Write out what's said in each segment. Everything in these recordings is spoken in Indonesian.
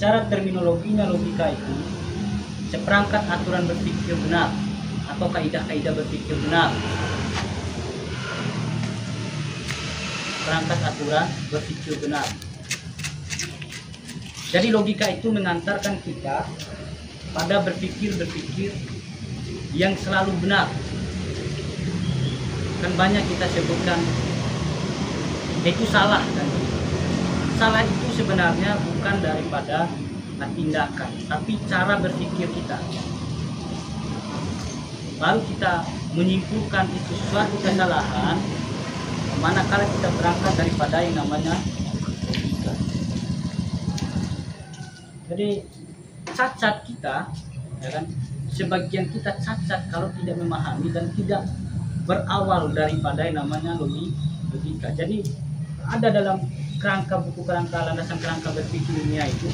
secara terminologinya logika itu seperangkat aturan berpikir benar atau kaidah-kaidah berpikir benar. Perangkat aturan berpikir benar. Jadi logika itu mengantarkan kita pada berpikir yang selalu benar. Kan banyak kita sebutkan itu salah kan. Salah itu sebenarnya bukan daripada tindakan, tapi cara berpikir kita. Baru kita menyimpulkan itu suatu kesalahan manakala kita berangkat daripada yang namanya logika. Jadi cacat kita, ya kan, sebagian kita cacat kalau tidak memahami dan tidak berawal daripada yang namanya logika. Jadi ada dalam buku kerangka landasan kerangka berpikir dunia itu,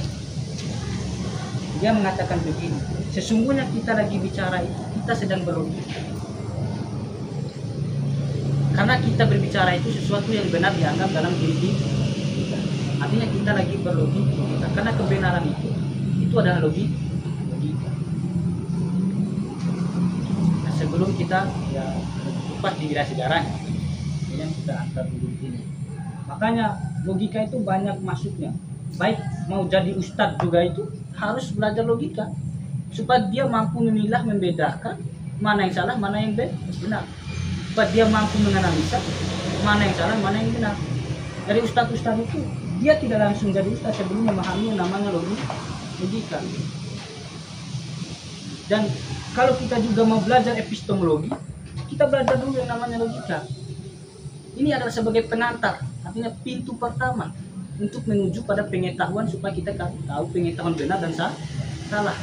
dia mengatakan begini, sesungguhnya kita lagi bicara itu kita sedang berlogika. Karena kita berbicara itu sesuatu yang benar dianggap dalam diri kita. Artinya kita lagi berlogika. Karena kebenaran itu adalah logika. Nah, sebelum kita kupas di sejarahnya, yang kita angkat dulu ini. Makanya logika itu banyak masuknya. Baik mau jadi ustadz juga itu harus belajar logika supaya dia mampu memilah, membedakan mana yang salah, mana yang benar. Supaya dia mampu menganalisa mana yang salah, mana yang benar. Dari ustadz-ustadz itu dia tidak langsung jadi ustadz sebelum memahami yang namanya logika. Dan kalau kita juga mau belajar epistemologi, kita belajar dulu yang namanya logika. Ini adalah sebagai pengantar, artinya pintu pertama untuk menuju pada pengetahuan supaya kita tahu pengetahuan benar dan salah.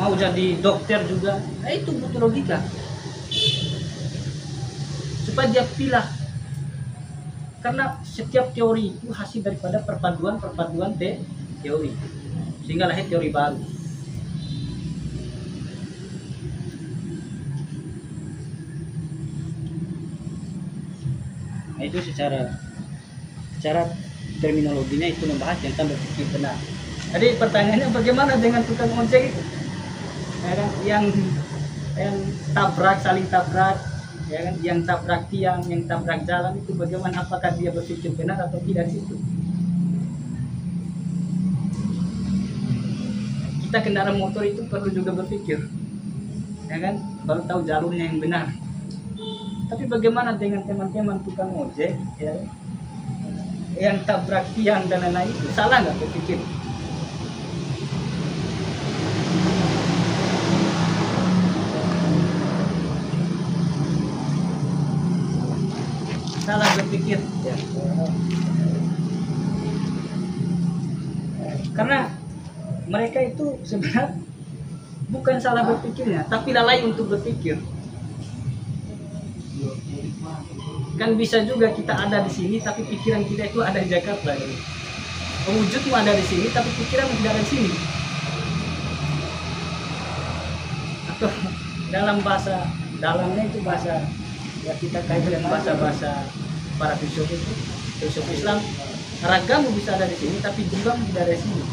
Mau jadi dokter juga, itu butuh logika supaya dia pilah. Karena setiap teori itu hasil daripada perpaduan teori, sehingga lahir teori baru. Nah, itu secara terminologinya itu membahas tentang berpikir benar. Jadi pertanyaannya bagaimana dengan tukang ojek itu? Ya kan? Yang saling tabrak, ya kan? Yang tabrak tiang, yang tabrak jalan itu bagaimana? Apakah dia berpikir benar atau tidak di situ? Kita kendaraan motor itu perlu juga berpikir, ya kan? Baru tahu jalurnya yang benar. Tapi bagaimana dengan teman-teman tukang ojek, ya, yang tabrak tiang dan lain-lain itu salah nggak berpikir? Salah berpikir, ya. Karena mereka itu sebenarnya bukan salah berpikirnya, tapi lalai untuk berpikir. Kan bisa juga kita ada di sini tapi pikiran kita itu ada di Jakarta. Wujudmu ada di sini tapi pikiran tidak ada di sini. Atau dalam bahasa dalamnya itu bahasa ya kita kaitkan dengan bahasa para filsuf itu, filsuf Islam, ragamu bisa ada di sini tapi jiwamu tidak ada di sini.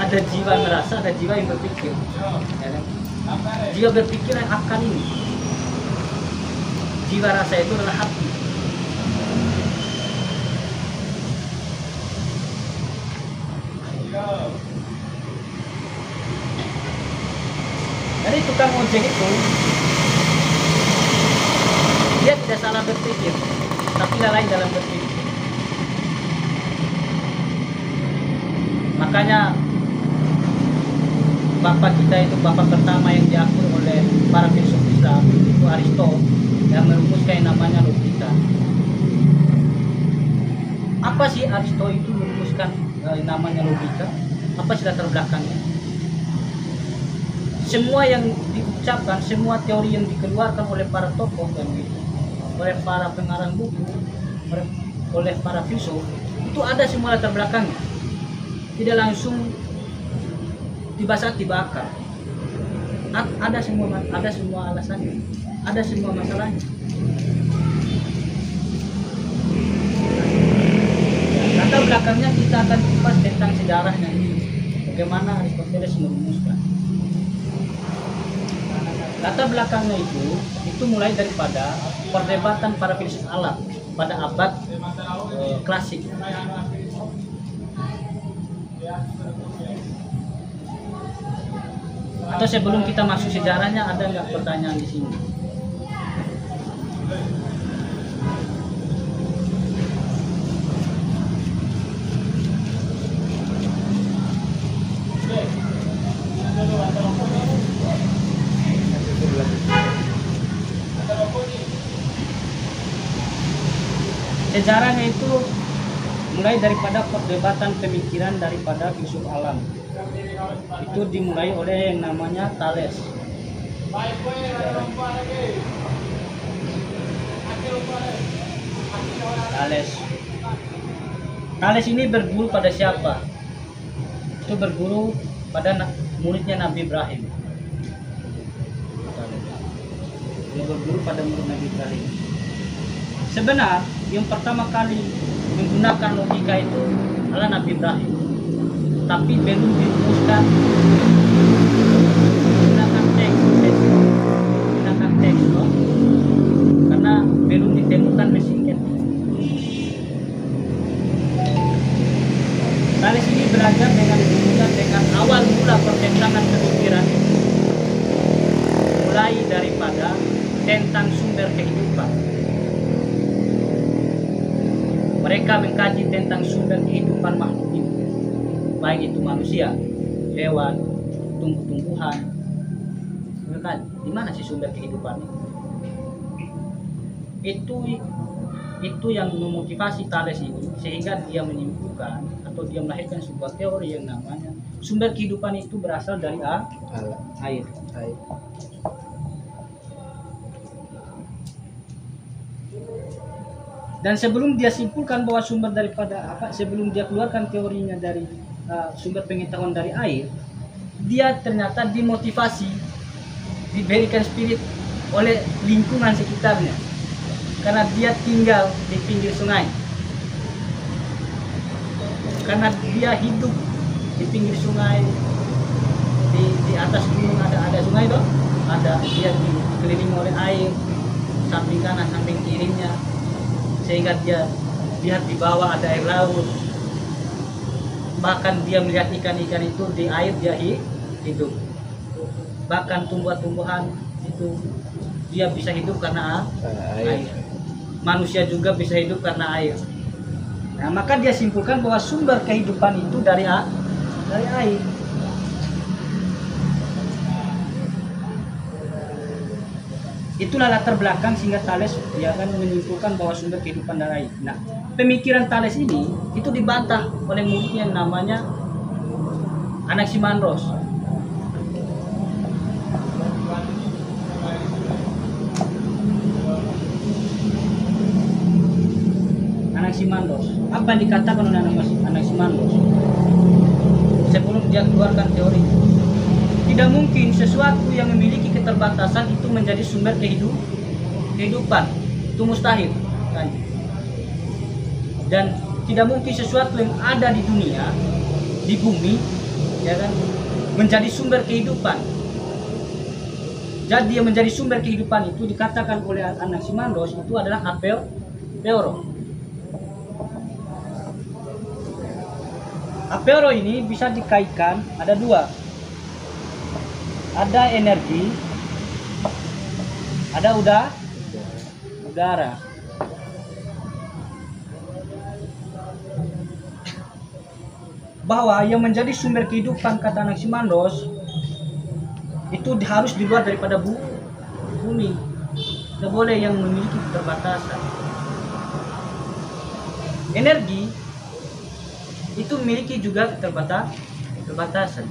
Ada jiwa merasa, ada jiwa yang berpikir. Ya kan? Jiwa berpikir yang akan ini. Jiwa rasa itu adalah hati. Jadi tukang ojek itu dia tidak salah berpikir, tapi lalai dalam berpikir. Makanya bapak kita itu bapak pertama yang diakur oleh para filsuf Islam itu Aristoteles, yang merumuskan yang namanya logika. Apa sih Aristoteles itu merumuskan namanya logika? Apa sih latar belakangnya? Semua yang diucapkan, semua teori yang dikeluarkan oleh para tokoh dan oleh para pengarang buku, oleh para filsuf, itu ada semua latar belakangnya. Tidak langsung dibakar. Ada semua alasannya. Ada semua masalahnya. kita akan kupas tentang sejarahnya ini. Bagaimana Aristoteles merumuskan. Latar belakangnya itu mulai daripada perdebatan para filsuf alam pada abad klasik. Atau sebelum kita masuk sejarahnya, ada nggak pertanyaan di sini? Sejarahnya itu mulai daripada perdebatan pemikiran daripada filsuf alam. Itu dimulai oleh yang namanya Thales. Thales ini berguru pada siapa? Itu berguru pada muridnya Nabi Ibrahim. Dia berguru pada murid Nabi Ibrahim. Sebenarnya yang pertama kali menggunakan logika itu adalah Nabi Ibrahim, tapi belum dirumuskan menggunakan teks, no? Karena belum ditemukan mesin ketik. Thales ini belajar dengan awal mula pertentangan pemikiran, mulai daripada tentang sumber kehidupan. Mereka mengkaji tentang sumber kehidupan makhluk hidup, baik itu manusia, hewan, tumbuh-tumbuhan. Mereka di mana sih sumber kehidupan? Itu yang memotivasi Thales ini, sehingga dia menyimpulkan atau dia melahirkan sebuah teori yang namanya sumber kehidupan itu berasal dari air. Dan sebelum dia simpulkan bahwa sumber daripada sebelum dia keluarkan teorinya dari sumber pengetahuan dari air, dia ternyata dimotivasi, diberikan spirit oleh lingkungan sekitarnya, karena dia tinggal di pinggir sungai, karena dia hidup di pinggir sungai, di atas gunung ada sungai toh, dia dikelilingi oleh air, samping kanan samping kirinya, sehingga dia lihat di bawah ada air laut, bahkan dia melihat ikan-ikan itu di air dia hidup, bahkan tumbuhan-tumbuhan itu dia bisa hidup karena air. Manusia juga bisa hidup karena air. Nah, maka dia simpulkan bahwa sumber kehidupan itu dari air. Itulah latar belakang sehingga Thales dia akan menyimpulkan bahwa sumber kehidupan dari air. Nah, pemikiran Thales ini itu dibantah oleh muridnya yang namanya Anaximandros. Anaximandros. Apa yang dikatakan oleh Anaximandros sebelum dia keluarkan teori? Tidak mungkin sesuatu yang memiliki keterbatasan itu menjadi sumber kehidupan. Itu mustahil. Kan? Dan tidak mungkin sesuatu yang ada di dunia, di bumi, ya kan, menjadi sumber kehidupan. Jadi yang menjadi sumber kehidupan itu dikatakan oleh Anaximandros itu adalah apeoro. Apeoro ini bisa dikaitkan, ada dua. Ada energi, ada udara. Bahwa yang menjadi sumber kehidupan kata Anaximandros itu harus di luar daripada bumi. Tidak boleh yang memiliki keterbatasan. Energi itu memiliki juga keterbatasan.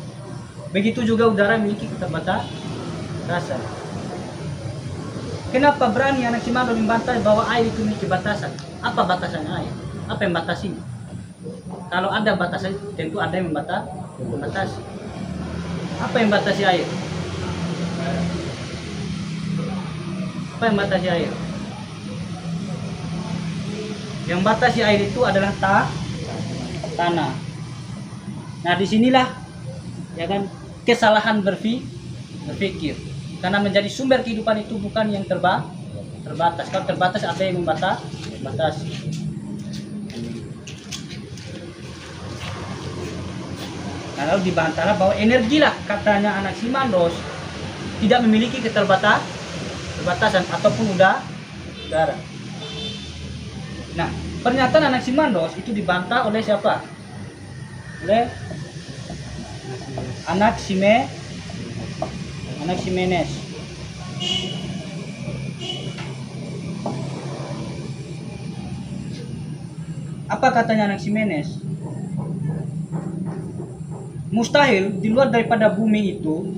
Begitu juga udara memiliki keterbatasan. Kenapa berani Anaximandros membantah bahwa air itu memiliki batasan? Apa batasannya air? Apa yang batasinya? Kalau ada batasan, tentu ada yang membatasi. Apa yang batasi air? Apa yang batasi air? Yang batasi air itu adalah tanah. Nah disinilah ya kan kesalahan berpikir, karena menjadi sumber kehidupan itu bukan yang terbatas. Kalau terbatas ada yang membatasi. Nah, lalu dibantah bahwa energi lah katanya Anaximandos tidak memiliki keterbatasan ataupun udara. Nah, pernyataan Anaximandos itu dibantah oleh siapa? Oleh Anaximenes. Apa katanya Anaximenes? Mustahil di luar daripada bumi itu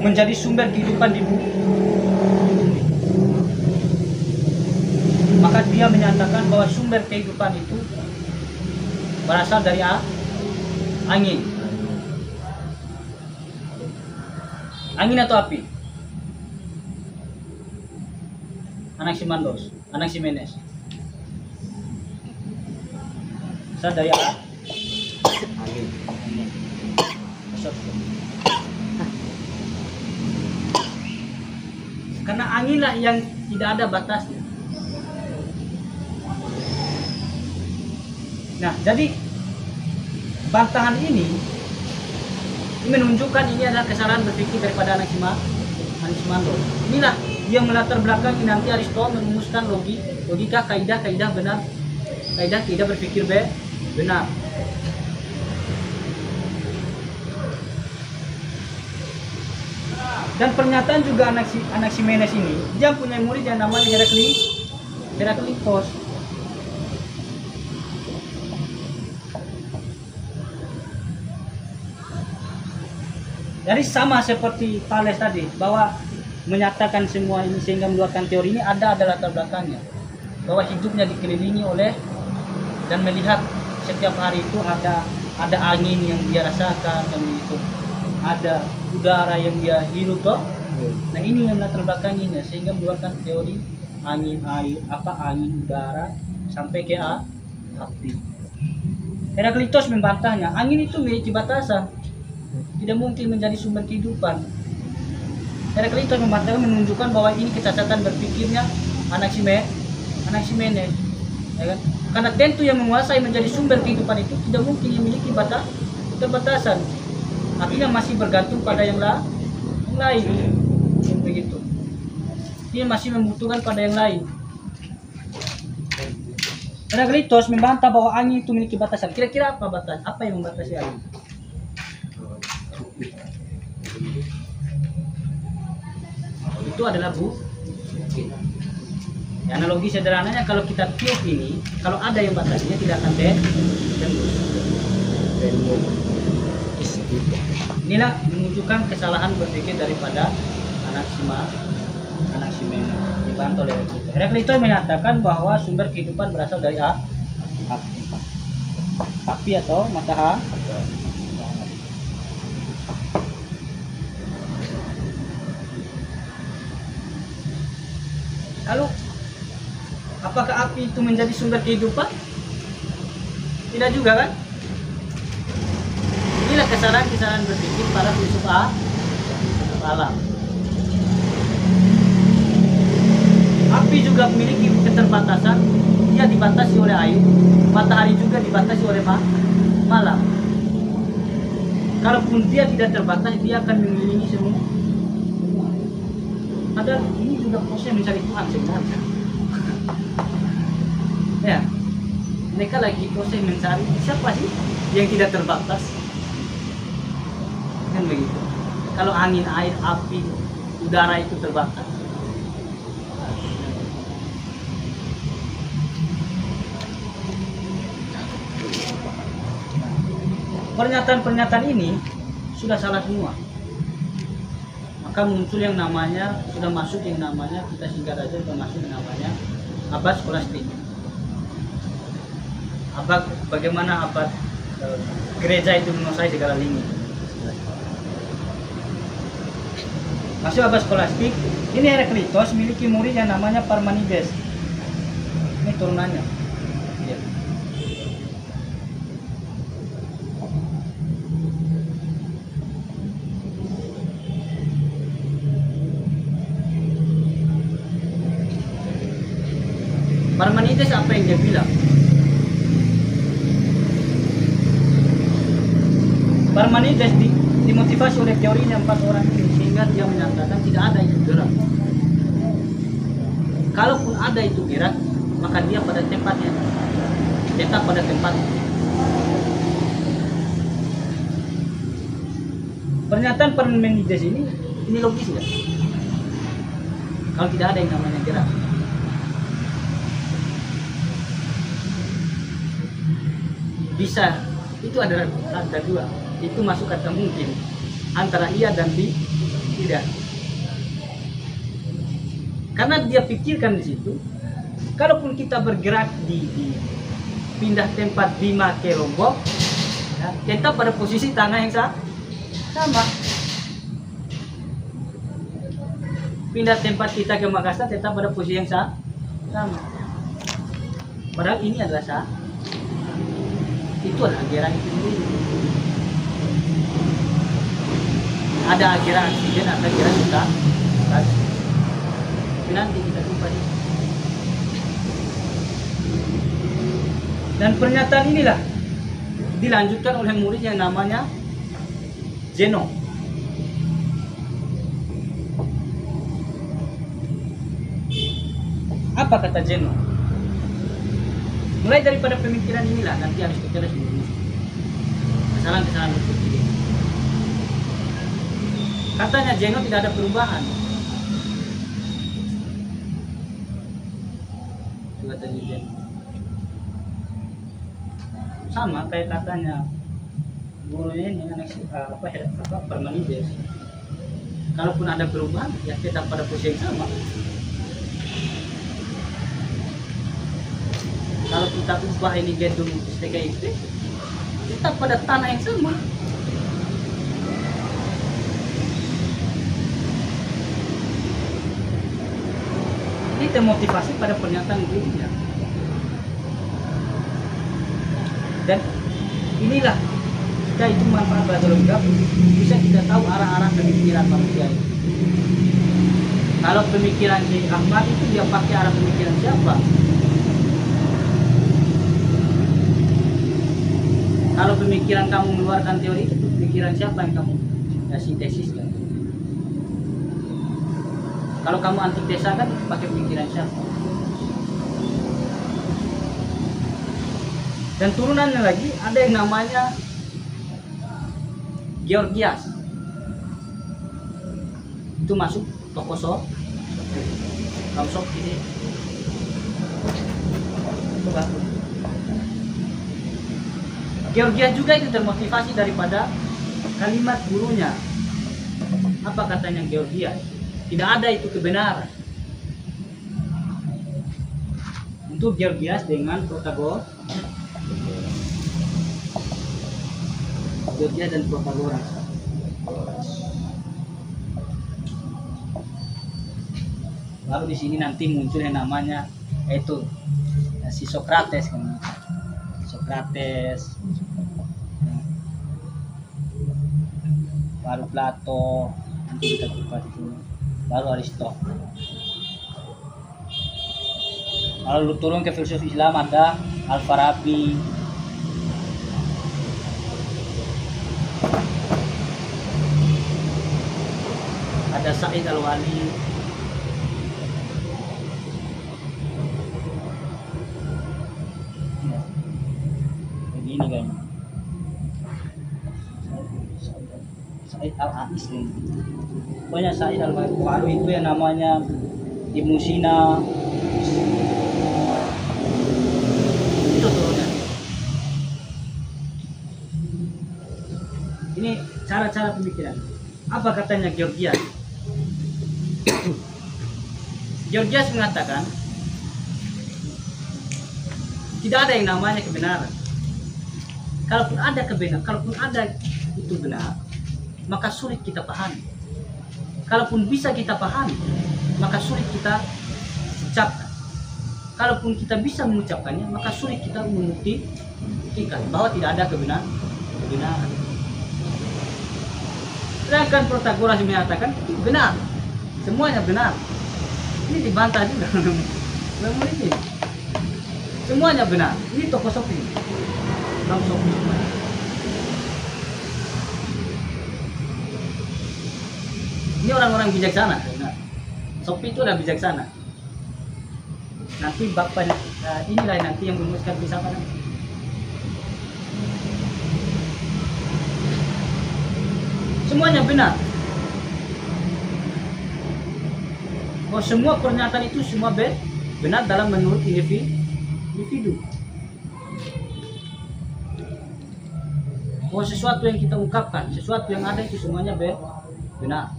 menjadi sumber kehidupan di bumi. Maka dia menyatakan bahwa sumber kehidupan itu berasal dari angin. Angin atau api? Anaximenes. Berasal dari angin. Karena anginlah yang tidak ada batasnya. Nah, jadi bantahan ini menunjukkan ini adalah kesalahan berpikir daripada Anaximandos. Inilah yang melatar belakangi nanti Aristoteles merumuskan logika kaidah berpikir benar. Dan pernyataan juga Anaximenes ini, dia punya murid yang namanya Heraklitos. Jadi sama seperti Thales tadi, bahwa menyatakan semua ini sehingga mengeluarkan teori ini ada latar belakangnya, bahwa hidupnya dikelilingi oleh dan melihat setiap hari itu ada angin yang dia rasakan, dan itu ada udara yang dia hirup toh. Nah ini yang latar belakangnya sehingga mengeluarkan teori angin, air, angin, udara sampai ke api. Heraklitos membantahnya, angin itu memiliki batasan, tidak mungkin menjadi sumber kehidupan. Heraklitos membantahnya, menunjukkan bahwa ini kecacatan berpikirnya Anaximenes, ya kan? Karena tentu yang menguasai menjadi sumber kehidupan itu tidak mungkin memiliki keterbatasan. Artinya masih bergantung pada yang lain, begitu. Dia masih membutuhkan pada yang lain. Heraklitos membantah bahwa angin itu memiliki batasan. Kira-kira apa batas? Apa yang membatasi angin? Itu adalah ya, analogi sederhananya kalau kita tiup ini, kalau ada yang batasnya tidak akan tembus. Inilah menunjukkan kesalahan berpikir daripada Anaximenes dibantah oleh Heraklitos. Heraklitos menyatakan bahwa sumber kehidupan berasal dari api atau matahari. Lalu, apakah api itu menjadi sumber kehidupan? Tidak juga kan? Inilah kesalahan berpikir para filsuf alam. Api juga memiliki keterbatasan, dia dibatasi oleh air, matahari juga dibatasi oleh malam. Kalaupun dia tidak terbatas, dia akan mengelilingi semua. Padahal ini juga proses mencari Tuhan sebenarnya. Ya, mereka lagi proses mencari siapa sih yang tidak terbatas, kan begitu. Kalau angin, air, api, udara itu terbatas. Pernyataan-pernyataan ini sudah salah semua. Maka muncul yang namanya, sudah masuk yang namanya, kita singkat aja, sudah masuk yang namanya abad skolastik. Bagaimana abad gereja itu menguasai segala lini. Masuk abad skolastik, ini Heraklitos memiliki murid yang namanya Parmenides. Ini turunannya. Ya. Parmenides apa yang dia bilang? Parmenides dimotivasi oleh teorinya 4 orang ini sehingga dia menyatakan tidak ada itu gerak. Kalaupun ada itu gerak, maka dia pada tempatnya, tetap pada tempatnya. Pernyataan Parmenides ini logis ya? Kalau tidak ada yang namanya gerak. Bisa, itu ada dua, itu masuk kata mungkin antara iya dan tidak, karena dia pikirkan di situ, kalaupun kita bergerak di pindah tempat Bima ke Lombok, ya, tetap pada posisi tanah yang sama. Pindah tempat kita ke Makassar tetap pada posisi yang sama. Padahal ini adalah itu adalah ageran itu sendiri. Ada ageran oksigen, ada ageran kita. Tapi nanti kita jumpa di. Dan pernyataan inilah dilanjutkan oleh murid yang namanya Zeno. Apa kata Zeno? Mulai daripada pemikiran inilah nanti Aristoteles menulis kesalahan-kesalahan seperti ini. Katanya Zeno tidak ada perubahan. Itu katanya Zeno. Sama kayak katanya gurunya ini Parmenides. Kalaupun ada perubahan, ya tetap pada posisi yang sama. Kalau kita ubah ini gedung STKIP, tetap pada tanah yang sama. Ini termotivasi pada pernyataan gurunya. Dan inilah kita itu manfaat belajar gabung, bisa kita tahu arah-arah pemikiran manusia ini. Kalau pemikiran Syekh Ahmad itu dia pakai arah pemikiran siapa? Kalau pemikiran kamu mengeluarkan teori itu, pemikiran siapa yang kamu sintesiskan? Kalau kamu antitesa kan pakai pemikiran siapa? Dan turunannya lagi ada yang namanya Georgias. Itu masuk tokoh Kamsok ini. Coba. Georgias juga itu termotivasi daripada kalimat gurunya. Apa katanya Georgias? Tidak ada itu kebenaran. Untuk Georgias dengan Protagoras. Georgias dan Protagoras. Lalu di sini nanti muncul yang namanya itu si Sokrates kan. Sokrates, baru Plato, nanti kita jumpa di sini, baru Aristoteles. Kalau lu turun ke filsuf Islam ada Al-Farabi, ada Said Al-Wali. Begini kan. Said Al-Ais nih. Pokoknya Said Al-Wali baru itu yang namanya Ibnu Sina. Itu turunnya. Ini cara-cara pemikiran. Apa katanya Georgias? Georgias mengatakan tidak ada yang namanya kebenaran. Kalaupun ada kebenaran, kalaupun ada itu benar, maka sulit kita pahami. Kalaupun bisa kita pahami, maka sulit kita ucapkan. kalaupun kita bisa mengucapkannya, maka sulit kita membuktikan bahwa tidak ada kebenaran. Sedangkan Protagoras menyatakan itu benar, semuanya benar. Ini dibantah juga oleh murid. Semuanya benar. Ini tokoh Sofi. Bang Sofi. Ini orang-orang bijaksana. Nah, Sofi itu udah bijaksana. Nanti bapaknya, inilah nanti yang merumuskan filsafat. Semuanya benar. Bahwa semua pernyataan itu semua benar dalam menurut individu. Bahwa sesuatu yang kita ungkapkan, sesuatu yang ada itu semuanya benar.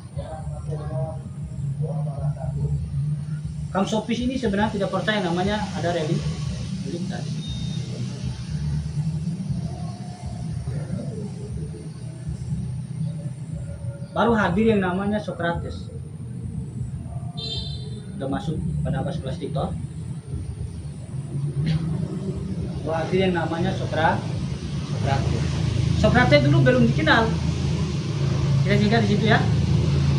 Kaum Sofis ini sebenarnya tidak percaya namanya ada realitas. Baru hadir yang namanya Sokrates. Udah masuk pada abad 11 toh. Baru hadir yang namanya Sokrates. Sokrates dulu belum dikenal. Kita singkat di situ ya.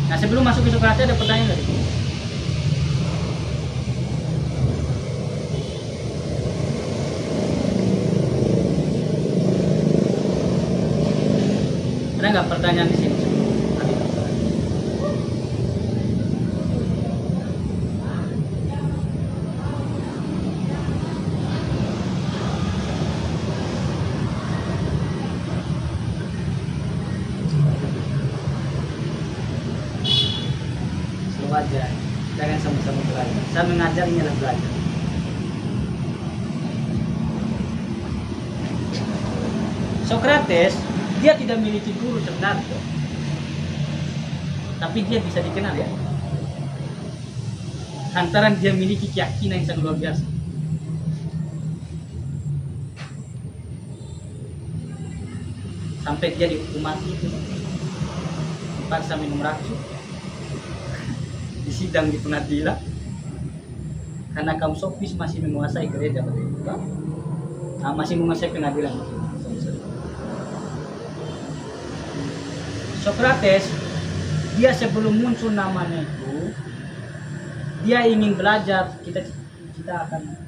Nah, sebelum masuk ke Sokrates ada pertanyaan tadi. Ada nggak pertanyaan di sini? Belajar, jangan sama-sama belajar. Saya mengajar ini adalah belajar. Sokrates dia tidak memiliki guru sebenarnya, tapi dia bisa dikenal ya. Antara dia memiliki keyakinan yang sangat luar biasa. Sampai dia dihukum mati itu, dipaksa minum racun, di sidang di pengadilan, karena kaum Sofis masih menguasai gereja pada itu, masih menguasai pengadilan. Sokrates dia sebelum muncul namanya itu dia ingin belajar. Kita akan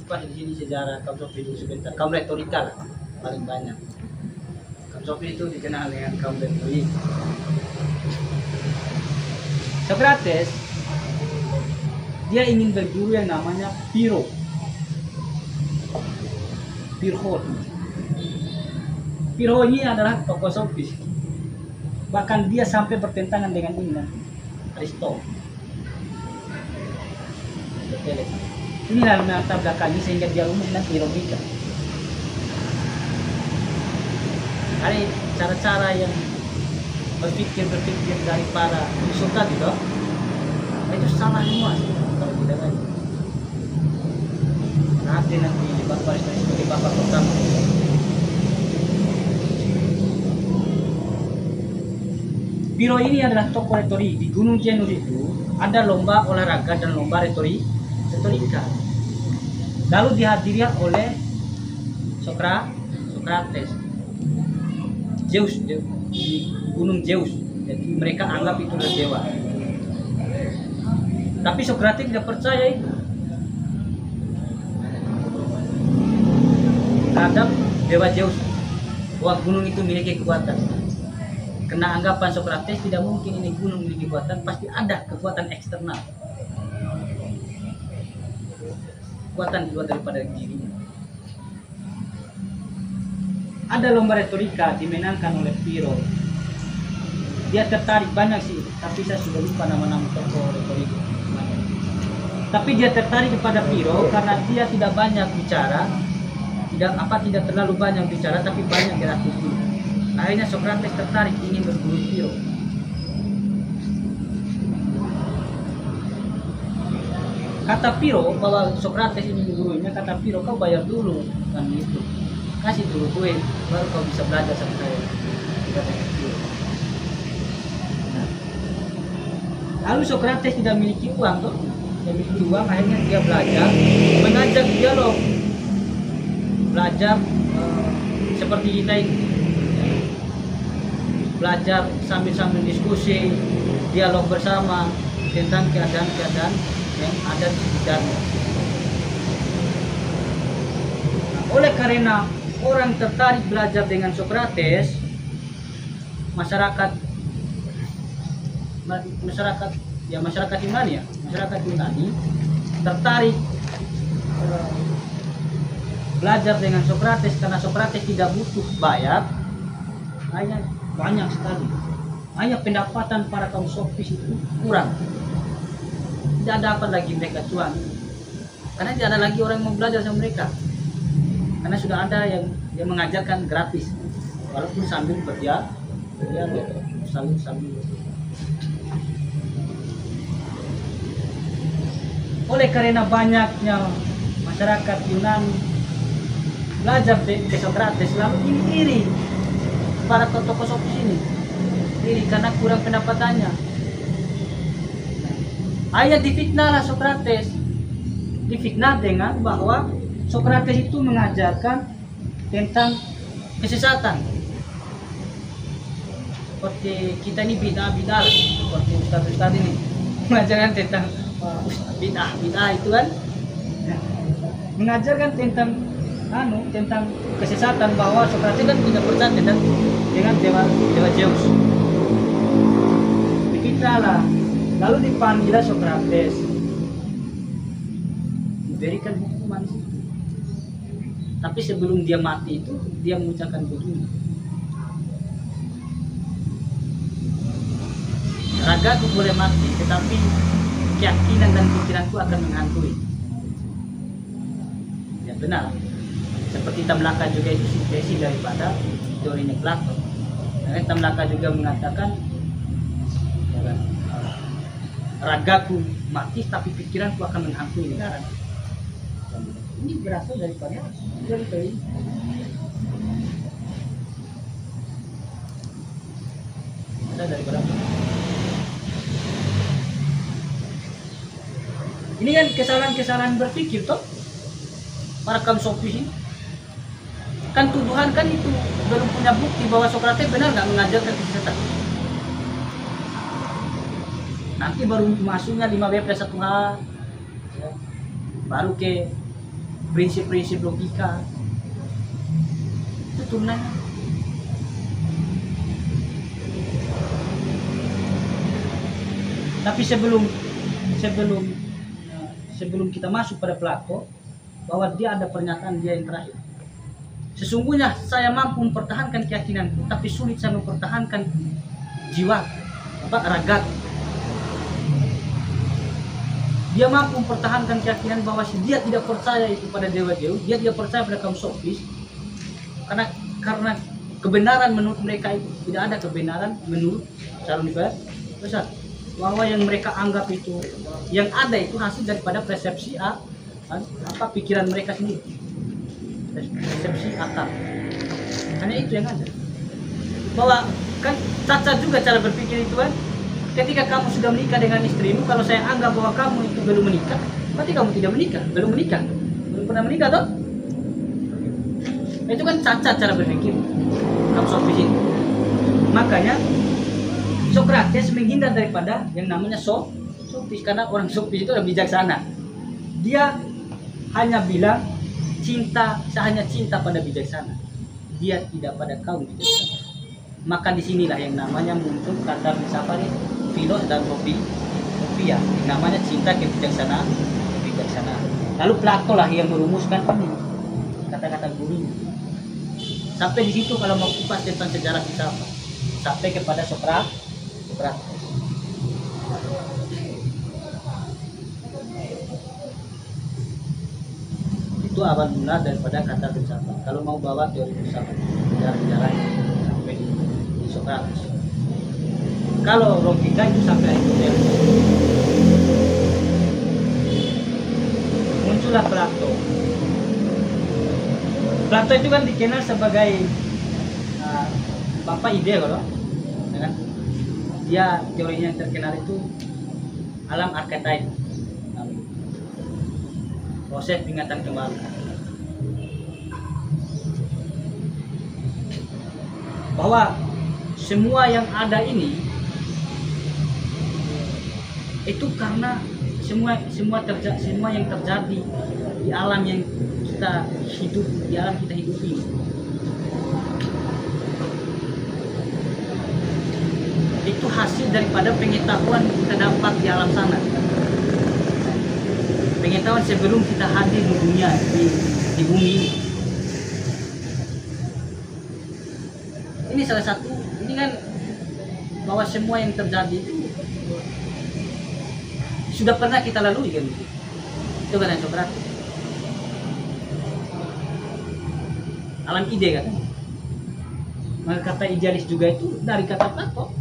bahas di sini sejarah kaum Sofis itu sebentar. Kaum retorika lah paling banyak. Kaum Sofis itu dikenal dengan kaum retorika. Sokrates dia ingin berguru yang namanya Pyrrho. Pyrrho ini adalah tokoh Sofis. Bahkan dia sampai bertentangan dengan Aristoteles. Ini dalam latar belakangnya sehingga dia umum dan ironika. Ada cara-cara yang berpikir daripada filsafat gitu, itu salah semua sih kalau tidak lagi. Nanti Bapak Aristoteles sebagai bapak pertama. Pyrrho ini adalah tokoh retorik. Di Gunung Zenus itu ada lomba olahraga dan lomba retorika. Lalu dihadiri oleh Sokrates, Zeus di Gunung Zeus. Jadi mereka anggap itu adalah dewa. Tapi Sokrates tidak percaya itu terhadap dewa Zeus, bahwa gunung itu memiliki kekuatan. Kena anggapan Sokrates tidak mungkin ini gunung memiliki kekuatan, pasti ada kekuatan eksternal, kekuatan di luar daripada dirinya. Ada lomba retorika dimenangkan oleh Pyrrho. Dia tertarik banyak sih, tapi saya sudah lupa nama-nama tokoh retorika. Tapi dia tertarik kepada Pyrrho karena dia tidak banyak bicara, tidak terlalu banyak bicara, tapi banyak gerak tubuh. Akhirnya Sokrates tertarik ingin berguru Pyrrho. Kata Pyrrho bahwa Sokrates ini gurunya, kata Pyrrho kau bayar dulu kan itu, kasih dulu gue baru kau bisa belajar sama saya. Nah. Lalu Sokrates tidak memiliki uang tuh, demi peluang akhirnya dia belajar mengajak dialog, belajar seperti kita ini, belajar sambil diskusi, dialog bersama tentang keadaan-keadaan yang ada di sekitarnya. Nah, oleh karena orang tertarik belajar dengan Sokrates, masyarakat Yunani tertarik belajar dengan Sokrates karena Sokrates tidak butuh bayar. Hanya banyak sekali, hanya pendapatan para kaum sofis itu kurang, tidak dapat lagi mereka cuan karena tidak ada lagi orang yang mau belajar sama mereka, karena sudah ada yang mengajarkan gratis walaupun sambil sambil oleh karena banyaknya masyarakat Yunani belajar ke Sokrates, lalu ini iri para tokoh sofis ini, iri karena kurang pendapatannya. Ayat difitnahlah Sokrates, difitnah dengan bahwa Sokrates itu mengajarkan tentang kesesatan. Seperti kita ini bid'ah, seperti ustaz ini mengajarkan tentang bid'ah itu kan, mengajarkan tentang kesesatan, bahwa Sokrates kan tidak percaya dengan dewa Zeus. Difitnahlah, lalu dipanggillah Sokrates, diberikan hukuman. Tapi sebelum dia mati itu dia mengucapkan begini, ragaku boleh mati, tetapi keyakinan dan pikiranku akan menghantui. Ya benar. Seperti Tamlaka juga itu sintesis daripada teorinya Plato. Karena Tamlaka juga mengatakan, ya kan, ragaku mati tapi pikiranku akan menghantui. Benar. Ini berasal daripada teori. Ada daripada ini kan kesalahan berpikir toh para kaum sofis ini. Kan tuduhan kan itu belum punya bukti bahwa Sokrates benar nggak mengajarkan kesesatan. Nanti baru masuknya 5B+1H, ya, baru ke prinsip-prinsip logika itu turunannya. Tapi sebelum kita masuk pada Plato, bahwa dia ada pernyataan dia yang terakhir. Sesungguhnya saya mampu mempertahankan keyakinanku, tapi sulit saya mempertahankan jiwa, raga. Dia mampu mempertahankan keyakinan bahwa dia tidak percaya itu pada dewa Zeus, dia tidak percaya pada kaum sofis, karena kebenaran menurut mereka itu tidak ada kebenaran menurut cara besar. Bahwa yang mereka anggap itu, yang ada itu hasil daripada persepsi pikiran mereka sendiri, persepsi akal. Hanya itu yang ada. Bahwa kan cacat juga cara berpikir itu kan. Ketika kamu sudah menikah dengan istrimu, kalau saya anggap bahwa kamu itu belum menikah, berarti kamu tidak menikah, belum pernah menikah toh? Itu kan cacat cara berpikir kamu sofis ini. Makanya Sokrates menghindar daripada yang namanya sofis, karena orang sofis itu lebih bijaksana. Dia hanya bilang saya hanya cinta pada bijaksana, dia tidak pada kaum bijaksana. Maka disinilah yang namanya muncul kata filsafat filos dan rofia, yang namanya cinta kebijaksanaan. Lalu Plato lah yang merumuskan ini kata-kata gurunya. Sampai di situ kalau mau kupas tentang sejarah filsafat, sampai kepada Sokrates. Itu awal mula daripada kata filsafat. Kalau mau bawa teori filsafat, sejarah sampai di Sokrates. Kalau logika itu sampai Aristoteles. Muncullah Plato. Plato itu kan dikenal sebagai bapak ide, kalau kan? Dia teorinya yang terkenal itu alam archetype. proses peringatan kembali. Bahwa semua yang ada ini itu karena semua yang terjadi di alam yang kita hidup, di alam kita hidup ini. Itu hasil daripada pengetahuan kita dapat di alam sana. Pengetahuan sebelum kita hadir di dunia, di bumi ini. Ini salah satu, ini kan bahwa semua yang terjadi itu sudah pernah kita lalui kan. Itu kan yang Sokrates. Alam ide kan. Maka kata idealis juga itu dari kata Plato.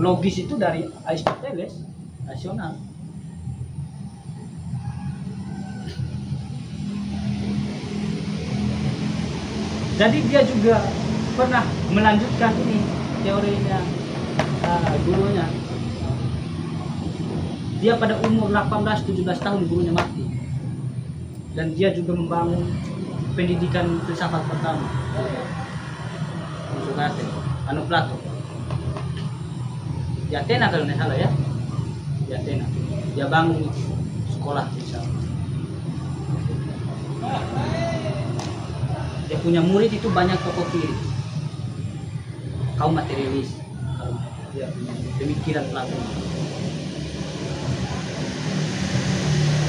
Logis itu dari Aristoteles, rasional. Jadi dia juga pernah melanjutkan ini teorinya gurunya. Dia pada umur 18-17 tahun gurunya mati. Dan dia juga membangun pendidikan filsafat pertama. Sokrates, Plato. Di Athena kalau tidak salah ya. Di Athena. Dia bangun sekolah filsafat. Dia punya murid itu banyak tokoh kiri. Kaum materialis. Dia punya pemikiran Plato.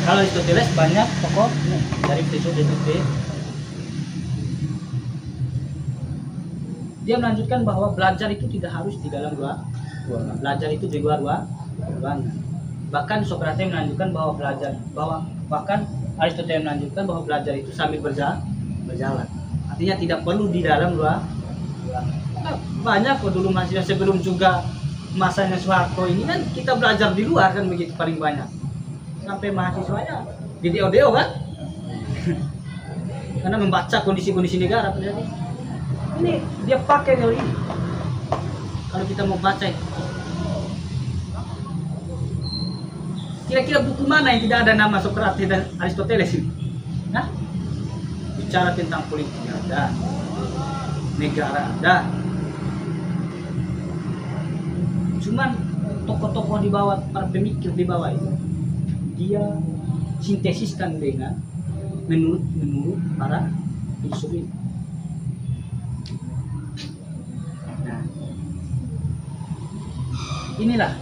Kalau Aristoteles banyak tokoh dari filsuf DTP. Dia melanjutkan bahwa belajar itu tidak harus di dalam ruangan. Belajar itu di luar ruangan. Bahkan Sokrates melanjutkan bahwa bahkan Aristoteles melanjutkan bahwa belajar itu sambil berjalan. Artinya tidak perlu di dalam ruangan. Banyak kok dulu mahasiswa sebelum juga masanya Soeharto ini kan kita belajar di luar kan begitu paling banyak. Sampai mahasiswanya di DO kan. Karena membaca kondisi-kondisi negara terjadi. Ini dia pakai teori ini. Kalau kita mau baca itu. Kira-kira buku mana yang tidak ada nama Sokrates dan Aristoteles ini? Nah, bicara tentang politik ada, negara ada. Cuman tokoh-tokoh di bawah, para pemikir di bawah itu, dia sintesiskan dengan menurut para filsuf ini. Nah, inilah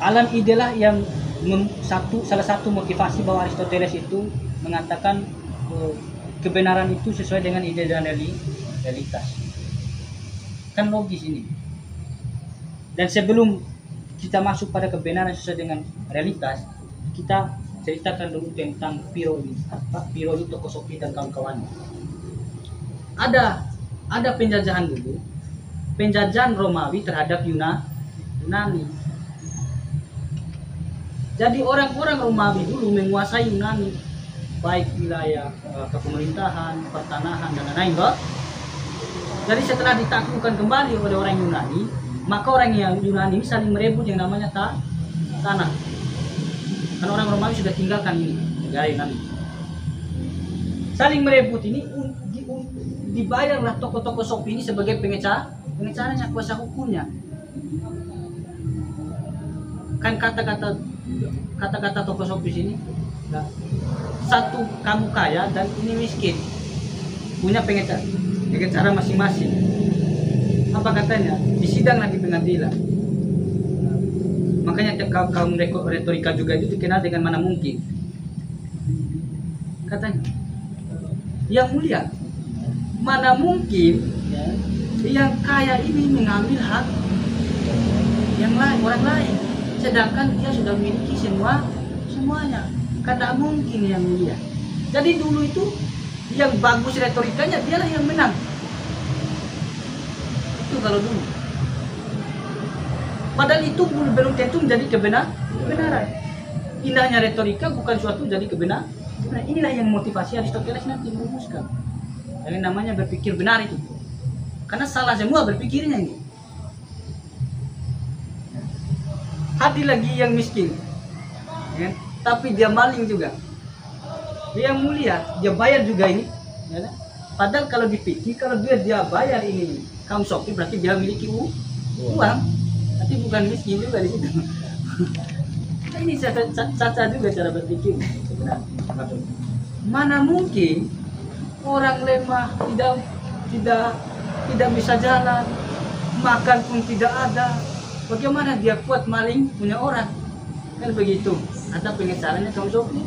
alam ide lah yang salah satu motivasi bahwa Aristoteles itu mengatakan kebenaran itu sesuai dengan ide dan realitas. Kan logis ini. Dan sebelum kita masuk pada kebenaran sesuai dengan realitas, kita ceritakan dulu tentang Piro ini. Piro itu tokoh Sophie dan kawan-kawannya. Ada penjajahan dulu. Penjajahan Romawi terhadap Yunani. Jadi orang-orang Romawi dulu menguasai Yunani, baik wilayah kepemerintahan, pertanahan dan lain-lain. Jadi setelah ditaklukkan kembali oleh orang Yunani, maka orang yang Yunani ini saling merebut yang namanya tanah. Karena orang Romawi sudah tinggalkan ini negara Yunani. Saling merebut ini dibayarlah tokoh-tokoh Sophie ini sebagai pengecaranya, kuasa hukumnya. Kan kata-kata tokoh Sophie ini, satu kamu kaya dan ini miskin, punya pengecara masing-masing. Apa katanya? Disidang di pengadilan. Makanya kaum retorika juga itu dikenal dengan mana mungkin. Katanya, yang mulia, mana mungkin yang kaya ini mengambil hak yang lain, orang lain, sedangkan dia sudah memiliki semuanya. Kada mungkin yang mulia. Jadi dulu itu yang bagus retorikanya dialah yang menang. Itu kalau dulu. Padahal itu belum tentu menjadi kebenaran. Indahnya retorika bukan suatu jadi kebenaran. Nah, inilah yang motivasi Aristoteles nanti merumuskan. Yang namanya berpikir benar itu. Karena salah semua berpikirnya ini. Hadir lagi yang miskin. Ya. tapi dia maling juga. Dia yang mulia, dia bayar juga ini. Ya, kan? Padahal kalau dipikir, kalau dia bayar ini kaum Sofi, berarti dia memiliki uang, tapi bukan miskin juga di situ. Nah, ini caca juga cara berpikir sebenarnya. Mana mungkin orang lemah tidak bisa jalan, makan pun tidak ada, bagaimana dia kuat maling punya orang? Kan begitu. Ada pengecarannya kaum Sofi.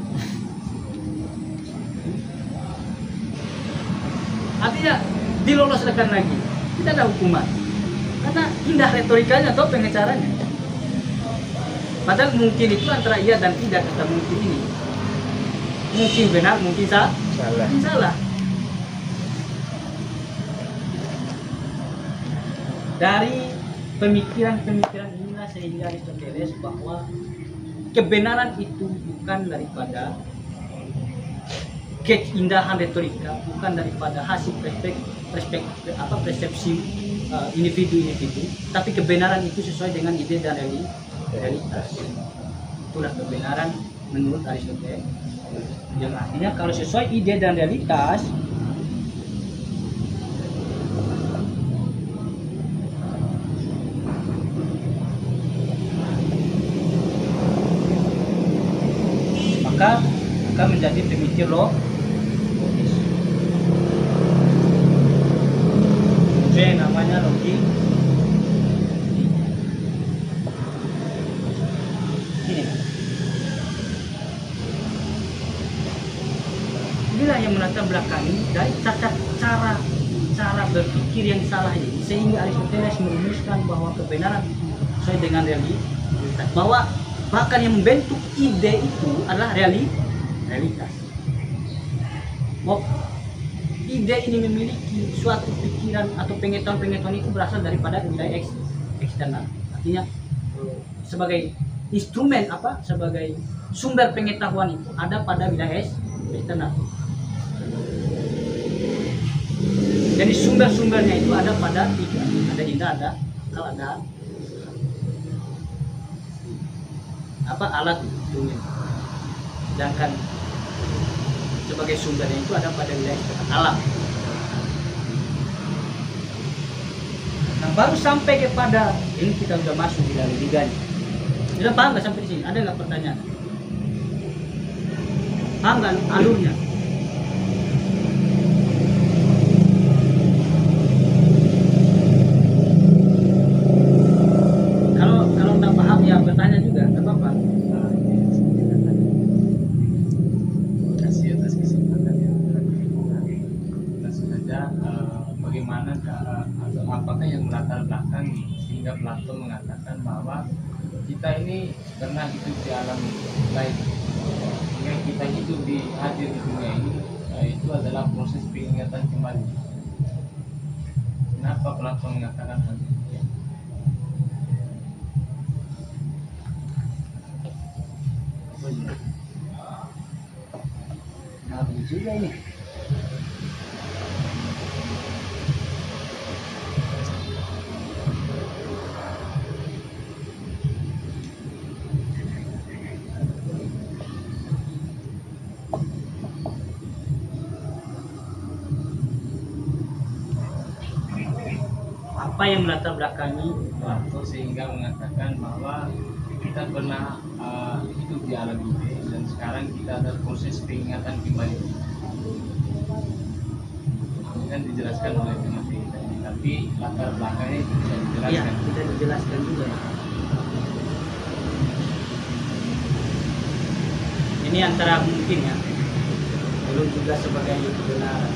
Artinya diloloskan lagi, tidak ada hukuman, karena indah retorikanya atau pengecarannya. Padahal mungkin itu antara iya dan tidak, kata mungkin ini. Mungkin benar, mungkin salah. Mungkin salah. Dari pemikiran-pemikiran inilah sehingga Aristoteles bahwa kebenaran itu bukan daripada keindahan retorika, bukan daripada hasil persepsi individu-individu, tapi kebenaran itu sesuai dengan ide dan realitas. Itulah kebenaran menurut Aristoteles. Yang artinya kalau sesuai ide dan realitas, maka akan menjadi pemikir logis. Itu yang namanya logik. Ini. Inilah yang melatar belakangi dari cara berpikir yang salah ini, sehingga Aristoteles merumuskan bahwa kebenaran sesuai dengan realitas, bahwa bahkan yang membentuk ide itu adalah realitas. Ide ini memiliki suatu pikiran atau pengetahuan itu berasal daripada wilayah eksternal. Artinya sebagai instrumen sebagai sumber pengetahuan itu ada pada wilayah eksternal. Jadi sumber-sumbernya itu ada pada tiga, ada indah, ada akal, ada alat instrumen. Sedangkan sebagai sumbernya itu ada pada wilayah alam. Nah, baru sampai kepada ini kita sudah masuk di dalam liganya. Sudah paham nggak sampai di sini? Ada nggak pertanyaan? Paham nggak alurnya? Kalau nggak paham ya bertanya juga, nggak apa-apa. Bagaimana atau apakah yang melatar belakangi sehingga Plato mengatakan bahwa kita ini pernah hidup di alam lain, sehingga kita hidup hadir di dunia ini itu adalah proses peringatan kembali. Kenapa Plato mengatakan hal itu? Nah, juga ini. Apa yang melatar belakangi Plato sehingga mengatakan bahwa kita pernah hidup di alam ini dan sekarang kita ada proses peringatan kembali. Ini kan dijelaskan oleh Timothy tadi, tapi latar belakangnya itu bisa dijelaskan. ya, tidak dijelaskan juga. Ini antara mungkin ya, belum juga sebagai kebenaran.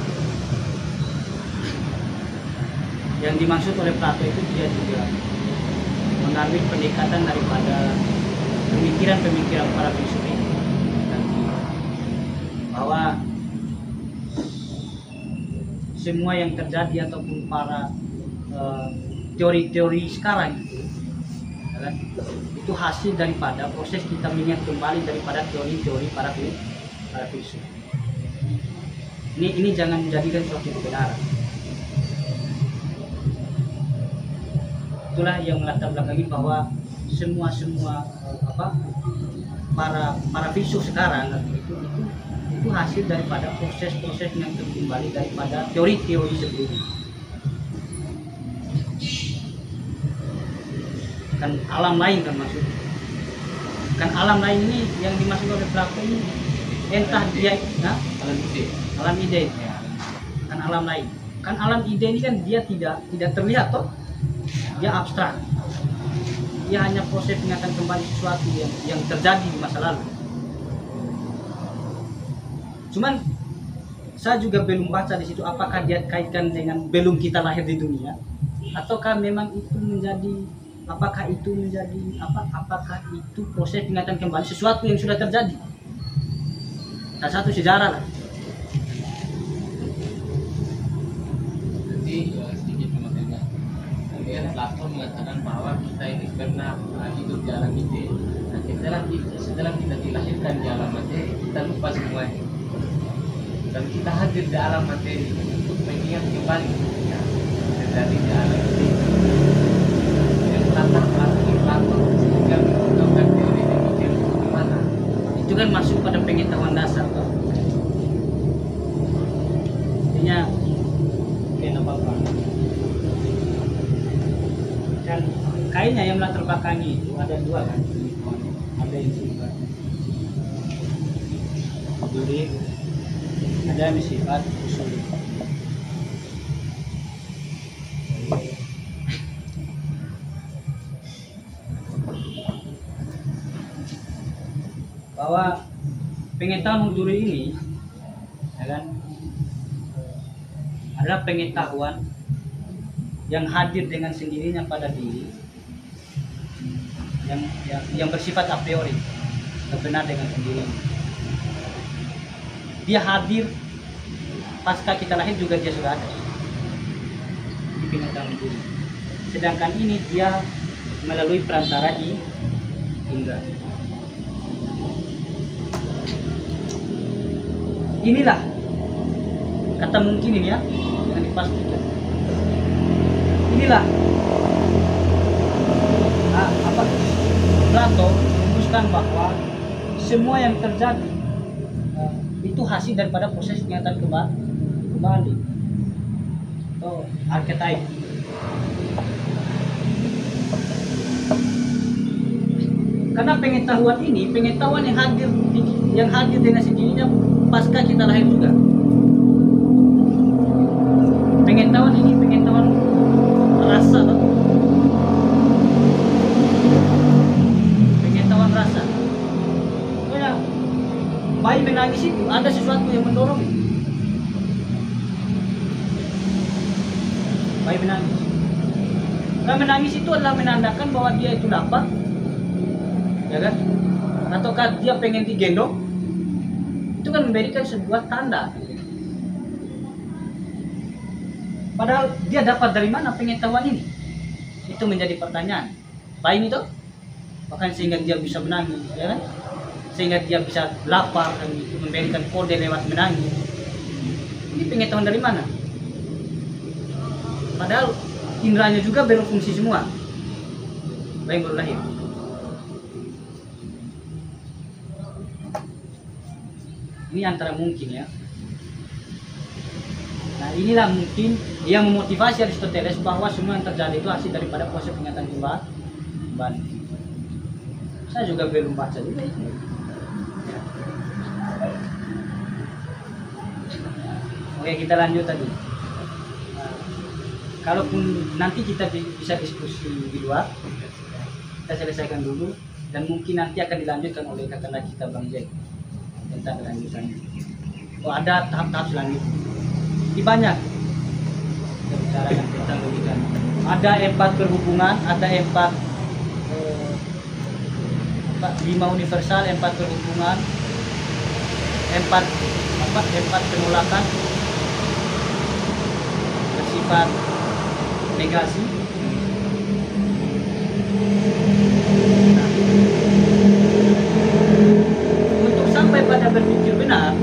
Yang dimaksud oleh Plato itu dia juga mengambil pendekatan daripada pemikiran-pemikiran para filsuf ini, bahwa semua yang terjadi ataupun para teori-teori sekarang itu, ya kan, itu hasil daripada proses kita mengingat kembali daripada teori-teori para filsuf. Ini jangan menjadikan suatu kebenaran. Itulah yang melatar belakangi bahwa semua para filsuf sekarang itu hasil daripada proses-proses yang kembali daripada teori-teori sebelumnya. Kan alam lain kan maksudnya. Kan alam lain ini yang dimaksud oleh Plato ini entah dia alam ide. Ya. Kan alam lain. Kan alam ide ini kan dia tidak terlihat toh. Dia abstrak. Dia hanya proses ingatan kembali sesuatu yang terjadi di masa lalu. Cuman saya juga belum baca di situ apakah dia kaitkan dengan belum kita lahir di dunia ataukah memang itu menjadi apakah itu proses ingatan kembali sesuatu yang sudah terjadi. Salah satu sejarah lah. Jadi sedikit materinya. Kemudian Plato mengatakan bahwa kita ini pernah hidup di alam ide. Nah, setelah kita dilahirkan di alam materi, kita lupa semuanya. Dan kita hadir di alam materi untuk mengingat kembali yang terjadi di alam ide. Yang latar belakang Plato sehingga menggunakan teori demikian bagaimana? Itu kan masuk pada pengetahuan dasar toh. Artinya apa? Dan kayaknya yang latar belakangi itu ada dua kan. Ada yang sifat diri, ada yang sifat usul. Bahwa pengetahuan diri ini ya kan, adalah pengetahuan yang hadir dengan sendirinya pada diri yang bersifat a priori, benar dengan sendirinya. Dia hadir pasca kita lahir juga dia sudah ada di pengetahuan diri. Sedangkan ini dia melalui perantara indera. Inilah kata mungkin ini ya, jangan dipastikan. Inilah Plato merumuskan bahwa semua yang terjadi itu hasil daripada proses ingatan kembali atau archetype. Karena pengetahuan yang hadir dengan sendirinya pasca kita lahir juga. Pengetahuan ini pengetahuan rasa toh. Pengetahuan rasa. Karena bayi menangis itu ada sesuatu yang mendorong. Bayi menangis. Karena menangis itu adalah menandakan bahwa dia itu lapar, ya kan? Ataukah dia pengen digendong? Itu kan memberikan sebuah tanda. Padahal dia dapat dari mana pengetahuan ini? Itu menjadi pertanyaan. Bayi itu, bahkan sehingga dia bisa menangis, ya kan? Sehingga dia bisa lapar dan memberikan kode lewat menangis. Ini pengetahuan dari mana? Padahal indranya juga berfungsi semua. Bayi baru lahir. Ini antara mungkin ya. Nah inilah mungkin dia memotivasi Aristoteles bahwa semua yang terjadi itu hasil daripada proses ingatan kembali. Saya juga belum baca juga itu. Ya. Oke kita lanjut tadi. Nah, kalaupun nanti kita bisa diskusi di luar, kita selesaikan dulu dan mungkin nanti akan dilanjutkan oleh katakanlah kita Bang Jack tentang kelanjutannya. Oh ada tahap-tahap selanjutnya. Ini banyak kita bicarakan tentang logika. Ada 4 perhubungan, ada 5 universal, 4 perhubungan, 4 penolakan bersifat negasi. Nah, untuk sampai pada berpikir benar,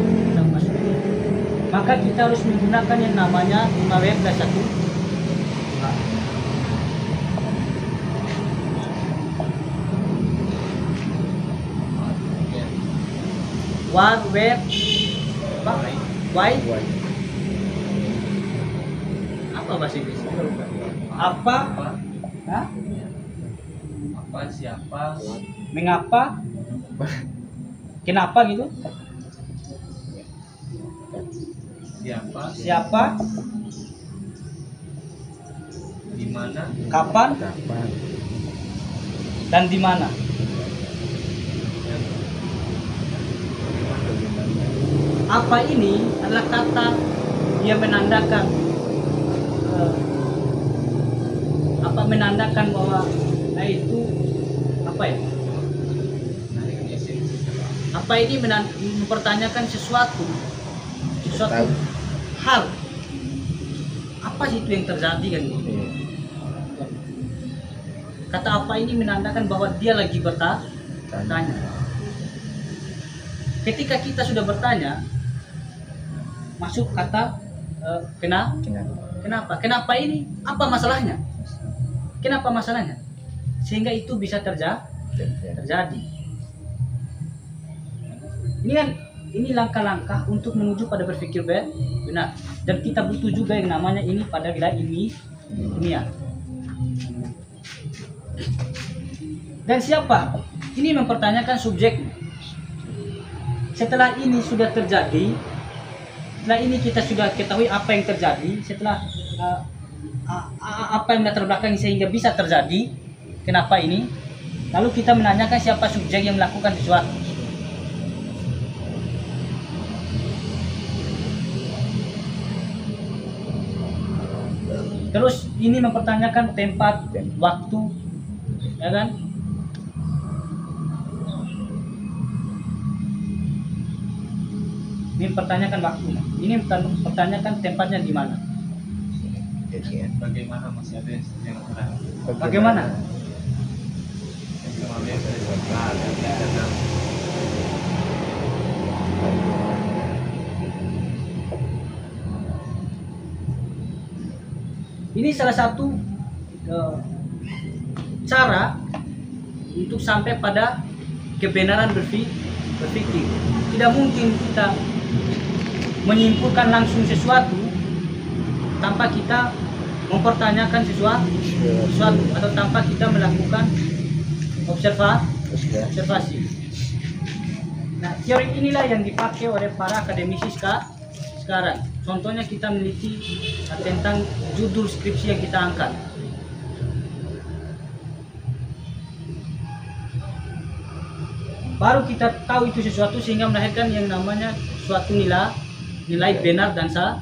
maka kita harus menggunakan yang namanya 5W+1. War, where, apa? Why? Apa bahasa Inggris? Apa? Hah? Apa, siapa, Mengapa? Kenapa gitu? siapa, Siapa? di mana, Kapan? Dan di mana? Apa ini adalah kata yang menandakan menandakan bahwa itu apa ya? Apa ini mempertanyakan sesuatu hal. Apa sih itu yang terjadi kan? Kata apa ini menandakan bahwa dia lagi bertanya. Ketika kita sudah bertanya, masuk kata kenapa? Kenapa ini? Apa masalahnya? Kenapa masalahnya? Sehingga itu bisa terjadi. Ini langkah-langkah untuk menuju pada berpikir benar. Dan kita butuh juga yang namanya ini pada wilayah ilmiah. Dan siapa? Ini mempertanyakan subjeknya. Setelah ini sudah terjadi, setelah ini kita sudah ketahui apa yang terjadi, setelah apa yang latar belakang sehingga bisa terjadi, kenapa ini? Lalu kita menanyakan siapa subjek yang melakukan sesuatu. Terus ini mempertanyakan tempat, waktu, ya kan? Ini mempertanyakan waktunya. Ini mempertanyakan tempatnya di mana. bagaimana, masih ada yang kurang. Bagaimana? Ini salah satu cara untuk sampai pada kebenaran berpikir. Tidak mungkin kita menyimpulkan langsung sesuatu tanpa kita mempertanyakan sesuatu atau tanpa kita melakukan observasi. Nah, teori inilah yang dipakai oleh para akademisi sekarang. Contohnya kita meneliti tentang judul skripsi yang kita angkat. Baru kita tahu itu sesuatu sehingga melahirkan yang namanya suatu nilai benar dan salah.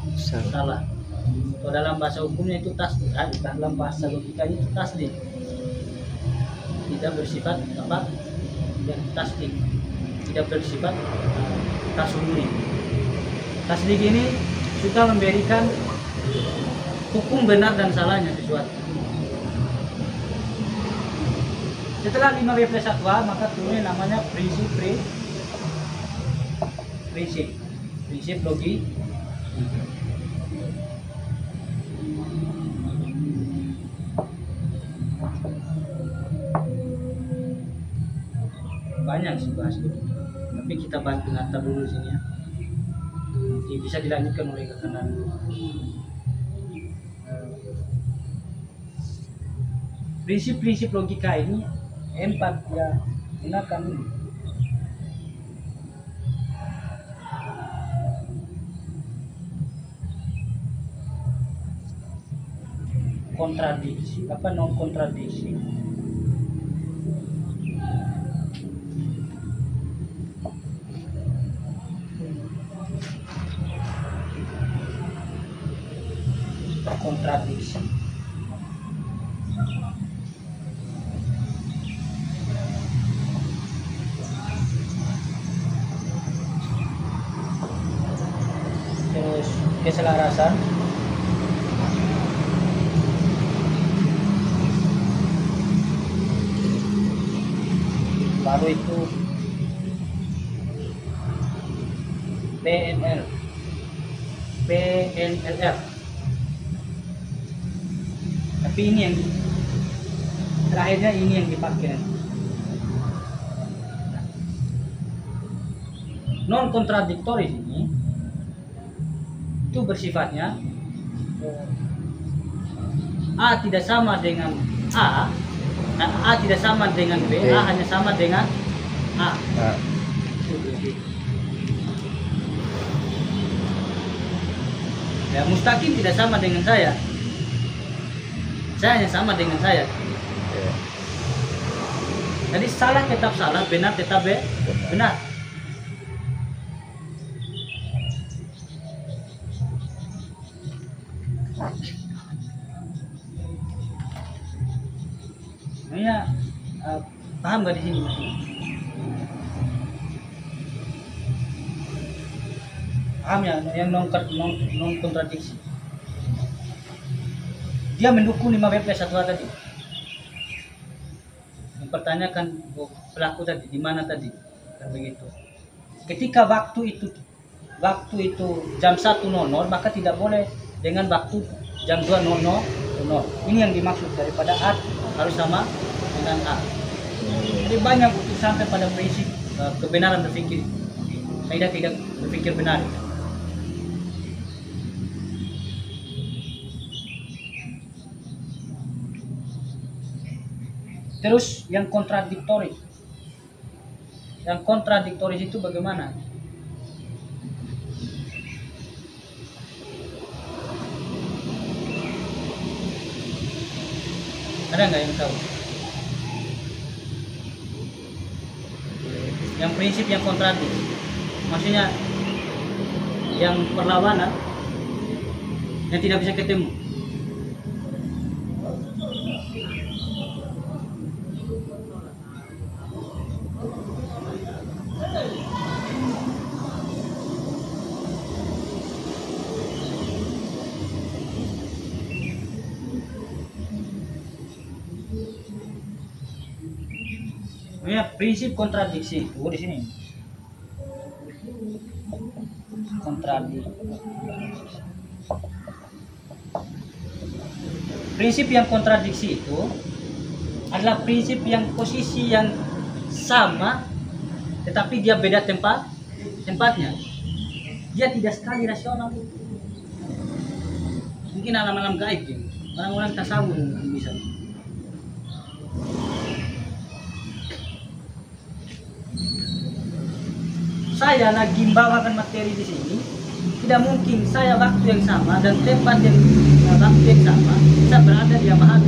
Kalau dalam bahasa hukumnya itu tasdik, dalam bahasa logikanya itu tasdik. Tidak bersifat apa? Tidak tasdik. Tidak bersifat tasdiki. Tasdik ini sudah memberikan hukum benar dan salahnya sesuatu. Setelah 5B+1A maka turun namanya prinsip logi. Banyak sih bahas itu, tapi kita bantu ngatar dulu sini ya. Nanti bisa dilanjutkan oleh kakak dulu. Prinsip-prinsip logika ini 4 ya gunakan ini. Kontradiksi, apa non kontradiksi? Kontradiksi. Terus keselarasan. Baru itu PNLR. Tapi ini yang terakhirnya ini yang dipakai. non kontradiktoris ini itu bersifatnya A tidak sama dengan A, dan A tidak sama dengan B, Oke. A hanya sama dengan A. Nah, Itu prinsip. Ya, mustaqim tidak sama dengan saya hanya sama dengan saya. oke. Jadi salah tetap salah, benar tetap benar. Makanya paham gak di sini maksudnya? Paham ya yang non kontradiksi. Dia mendukung 5B+1A tadi. Mempertanyakan pelaku tadi di mana tadi, kan begitu. Ketika waktu itu jam 1.00 maka tidak boleh dengan waktu jam 2.00. Ini yang dimaksud daripada A harus sama dengan A. Jadi banyak untuk sampai pada prinsip kebenaran berpikir, tidak berpikir benar. Terus yang kontradiktoris. Yang kontradiktoris itu bagaimana? Ada nggak yang tahu? Yang prinsip yang kontradik, maksudnya yang perlawanan, yang tidak bisa ketemu. Ya, prinsip kontradiksi itu di sini. Kontradiksi. Prinsip yang kontradiksi itu adalah prinsip yang posisi yang sama tetapi dia beda tempatnya. Dia tidak sekali rasional. Mungkin alam-alam gaib gitu. Orang-orang tasawuf mungkin bisa. Saya lagi membawakan materi di sini, tidak mungkin saya waktu yang sama dan tempat yang waktu yang sama bisa berada di Yamaha.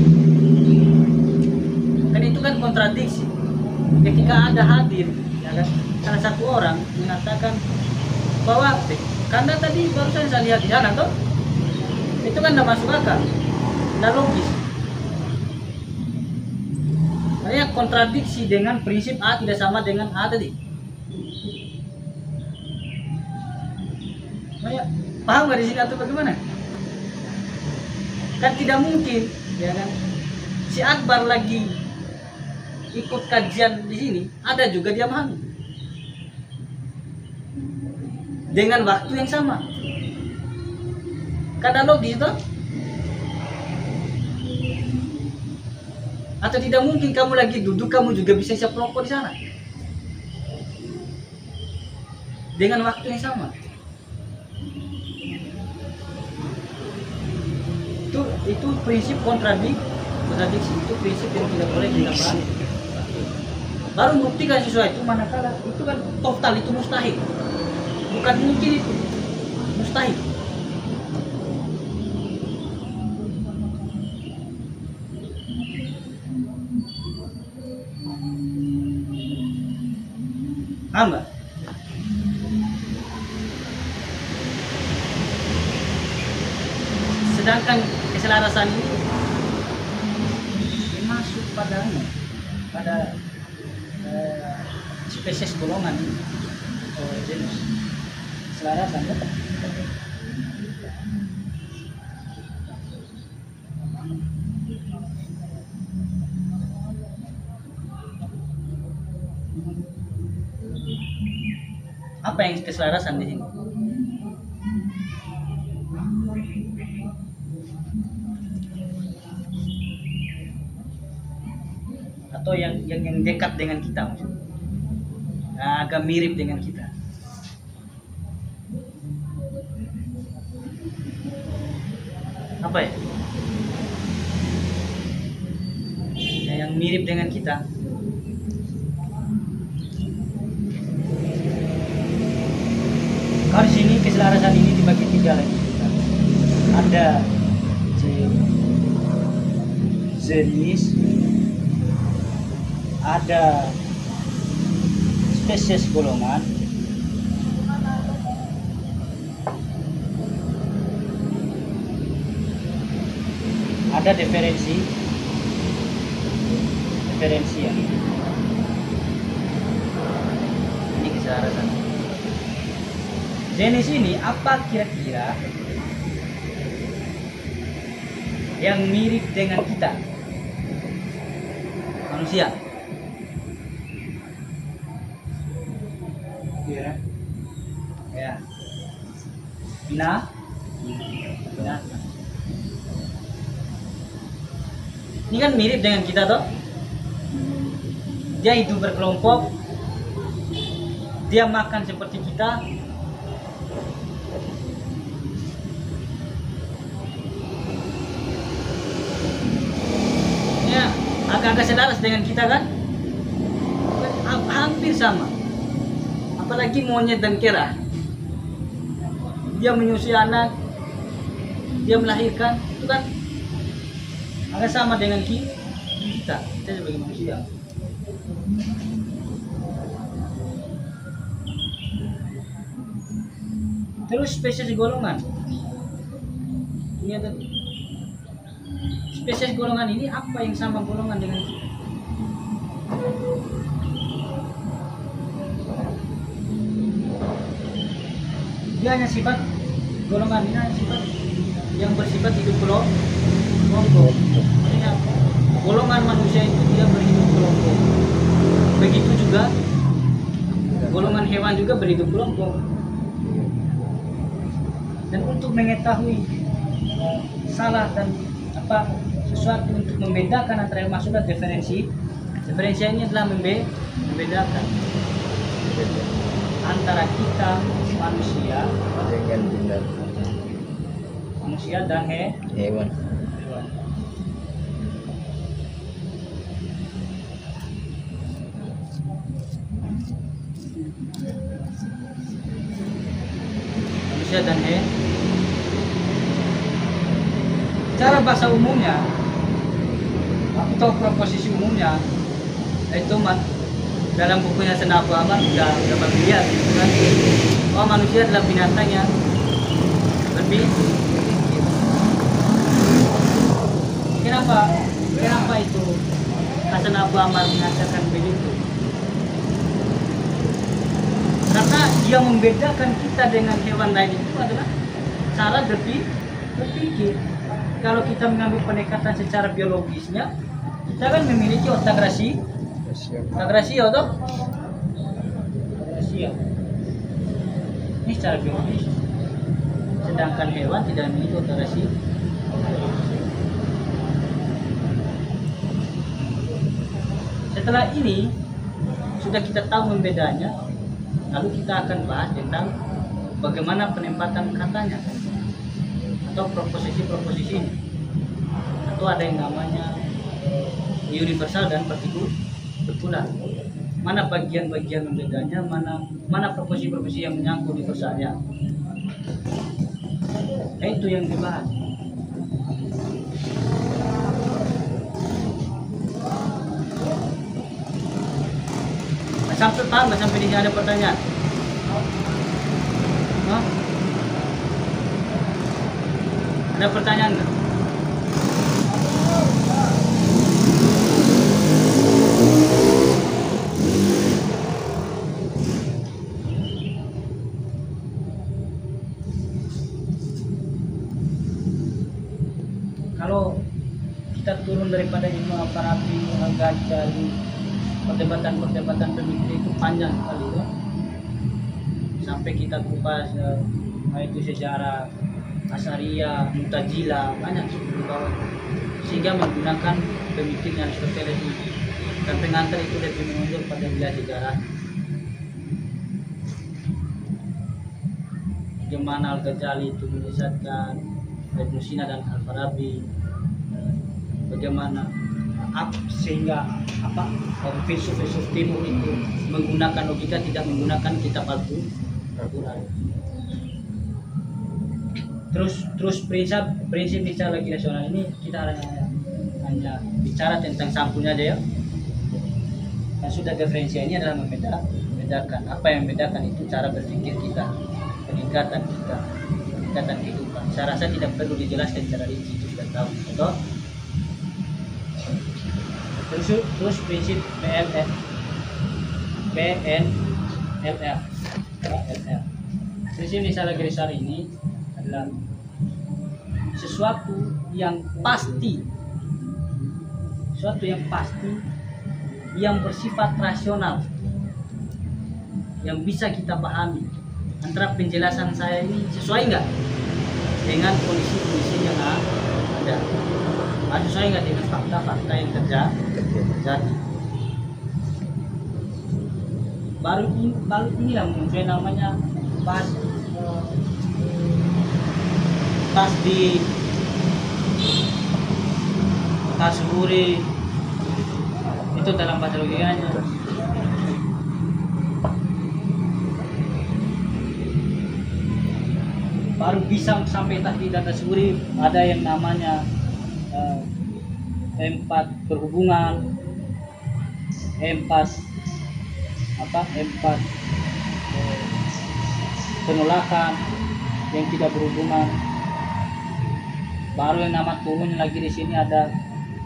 Kan itu kan kontradiksi. Ketika ada hadir, ya kan, salah satu orang mengatakan bahwa karena tadi barusan saya lihat di sana tuh, itu kan tidak masuk akal, tidak logis. Makanya kontradiksi dengan prinsip A tidak sama dengan A tadi. Paham nggak di sini atau bagaimana? Kan tidak mungkin, ya kan? Si Akbar lagi ikut kajian di sini, ada juga dia memahami dengan waktu yang sama. Kada logis itu? Atau tidak mungkin kamu lagi duduk, kamu juga bisa isap rokok di sana dengan waktu yang sama. Itu prinsip kontradiksi, itu prinsip yang tidak boleh kita bahas. Baru buktikan sesuatu manakala itu kan total, itu mustahil, bukan mungkin, itu mustahil. Paham nggak? Sedangkan keselarasan ini masuk pada spesies golongan ini, jenis keselarasan ya? Apa yang keselarasan di sini? Atau yang dekat dengan kita, maksudnya. Nah, agak mirip dengan kita. apa ya? Ya, yang mirip dengan kita. Kalau di sini keselarasan ini dibagi tiga lagi. Ada jenis, ada spesies golongan, ada diferensi yang ini keselarasan. Jenis ini apa kira-kira yang mirip dengan kita manusia? Ya. Binatang. Ini kan mirip dengan kita toh. Dia hidup berkelompok. Dia makan seperti kita. Ya, agak-agak selaras dengan kita kan? Hampir sama. Apalagi monyet dan kera. Dia menyusui anak, dia melahirkan, itu kan agak sama dengan kita sebagai manusia. Terus spesies golongan. Ini ada spesies golongan ini apa yang sama golongan dengan kita? Dia hanya sifat golongan ini hanya sifat yang bersifat hidup kelompok. Artinya golongan manusia itu dia berhidup kelompok. Begitu juga golongan hewan juga berhidup kelompok. Dan untuk mengetahui salah dan apa sesuatu untuk membedakan antara yang maksudnya diferensi ini adalah membedakan antara kita manusia dan hewan. Manusia dan cara bahasa umumnya atau proposisi umumnya itu dalam bukunya Senapu Amar udah berlihat gitu kan. Oh, manusia adalah binatang yang lebih. Kenapa itu Hasan Abu Ammar mengatakan begitu? Karena dia membedakan kita dengan hewan lain itu adalah cara berpikir. Kalau kita mengambil pendekatan secara biologisnya, kita kan memiliki otak rasio toh? Rasio. Ini secara biologis. Sedangkan hewan tidak memiliki otak rasio. Setelah ini sudah kita tahu membedanya, lalu kita akan bahas tentang bagaimana penempatan katanya atau proposisi ini, atau ada yang namanya universal dan partikular. Mana bagian-bagian membedanya, mana proposisi yang menyangkut universalnya. Itu yang dibahas. Sampai di sini ada pertanyaan. Hah? Ada pertanyaan nggak? Kalau kita turun daripada ilmu aparatif, Al-Ghazali, perdebatan pemikir itu panjang sekali ya. Sampai kita kupas itu sejarah Asy'ariyah, Mu'tazilah, banyak di bawah. Sehingga menggunakan pemikir yang Aristoteles itu. Dan pengantar itu lebih menonjol pada wilayah sejarah. Bagaimana Al-Ghazali itu menyesatkan Ibnu Sina dan Al-Farabi, bagaimana sehingga filsuf-filsuf timur itu menggunakan logika, tidak menggunakan kitab Al-Quran. Terus prinsip bicara lagi rasional ini kita hanya bicara tentang sampulnya aja ya. Dan sudah referensi ini adalah membedakan apa yang membedakan itu cara berpikir kita, peningkatan kita, peningkatan kehidupan. Saya rasa tidak perlu dijelaskan secara rinci, itu sudah tahu. Betul? Terus prinsip PNLR. Prinsip misalnya Grisar ini adalah sesuatu yang pasti, yang bersifat rasional, yang bisa kita pahami. Antara penjelasan saya ini sesuai nggak dengan kondisi-kondisi yang ada? Sesuai nggak dengan fakta-fakta yang terjadi? Baru inilah muncul namanya pas di Tasburi itu dalam bahasa logikanya. Baru bisa sampai di Tasburi ada yang namanya empat berhubungan, empat penolakan yang tidak berhubungan. Baru yang nama turunnya lagi di sini ada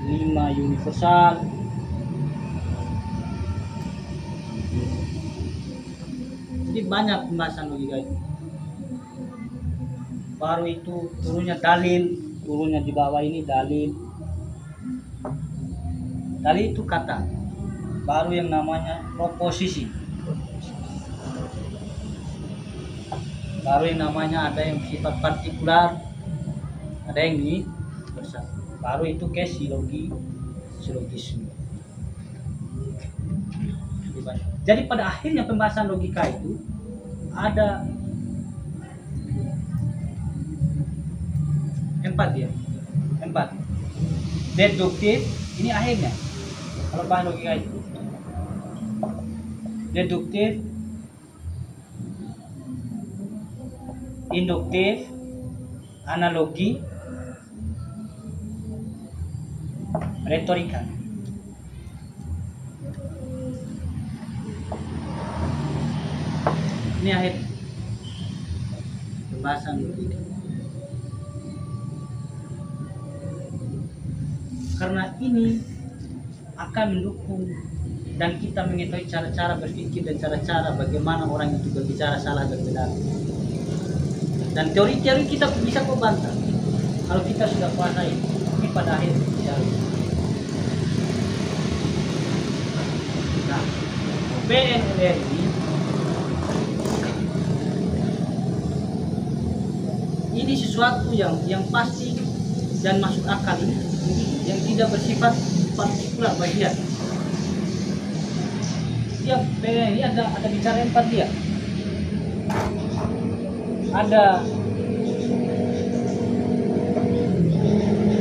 5 universal. Jadi banyak pembahasan logika itu. Baru itu turunnya dalil, turunnya di bawah ini dalil. Dalil itu kata. Baru yang namanya proposisi. Baru yang namanya ada yang sifat partikular, ada yang ini bersama. Baru itu ke silogisme. Jadi pada akhirnya pembahasan logika itu ada 4 deduktif, ini akhirnya kalau bahas logika itu deduktif, induktif, analogi, retorika. Ini akhir pembahasan logika. Karena ini akan mendukung dan kita mengetahui cara-cara berpikir dan cara-cara bagaimana orang itu berbicara salah dan benar. Dan teori-teori kita bisa kok bantah kalau kita sudah kuasai ini pada akhir bicara. Nah, PNLR ini sesuatu yang pasti dan masuk akal, ini yang tidak bersifat partikular bagian. Dia ini ada bicara 4 dia. Ada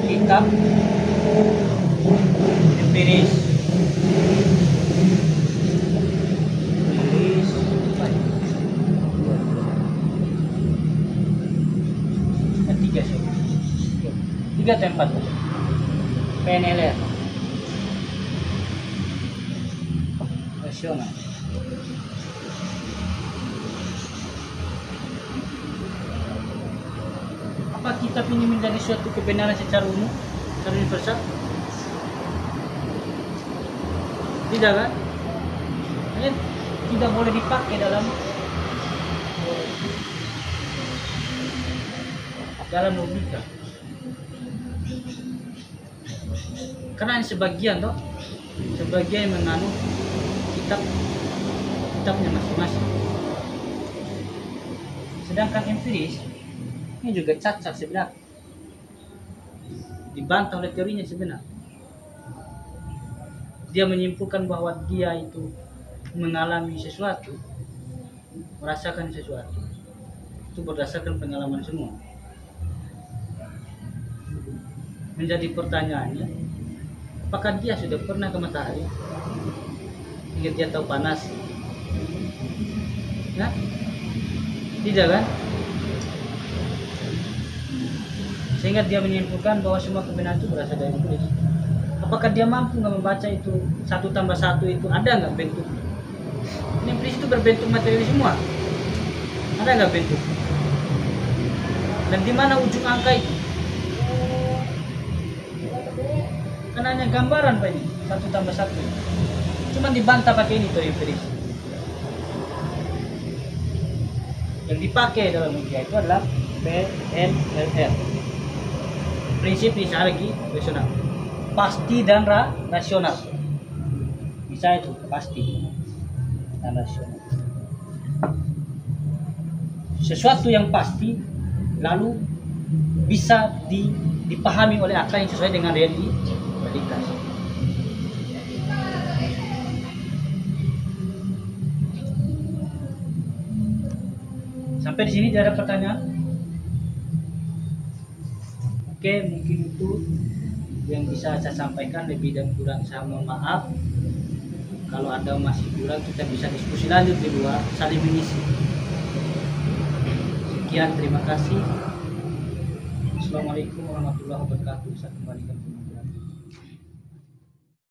kitab empiris, tiga tempat PNLR rasional. Apa kitab ini menjadi suatu kebenaran secara umum, secara universal? Tidak kan? Tidak boleh dipakai dalam logika. Karena sebagian menganut kitabnya masing-masing. Sedangkan empiris ini juga cacat sebenarnya, dibantah oleh teorinya sebenarnya. Dia menyimpulkan bahwa dia itu mengalami sesuatu, merasakan sesuatu, itu berdasarkan pengalaman semua. menjadi pertanyaannya, apakah dia sudah pernah ke matahari hingga dia tahu panas? Nah, tidak kan? Sehingga dia menyimpulkan bahwa semua kebenaran itu berasal dari iblis. Apakah dia mampu nggak membaca itu 1+1 itu ada nggak bentuk? Ini iblis itu berbentuk materi semua. Ada nggak bentuk? Dan di mana ujung angka itu? Kan hanya gambaran Pak ini 1+1. Cuma dibantah pakai ini tuh iblis. Yang dipakai dalam ujian itu adalah PNLR. Prinsip hierarki rasional. Pasti dan rasional. Bisa itu pasti dan rasional. Sesuatu yang pasti lalu bisa dipahami oleh akal yang sesuai dengan realitas. Sampai di sini tidak ada pertanyaan? Oke, mungkin itu yang bisa saya sampaikan. Lebih dan kurang saya mohon maaf. Kalau ada masih kurang, kita bisa diskusi lanjut di luar, saling mengisi. Sekian, terima kasih. Assalamualaikum warahmatullahi wabarakatuh. Saya kembali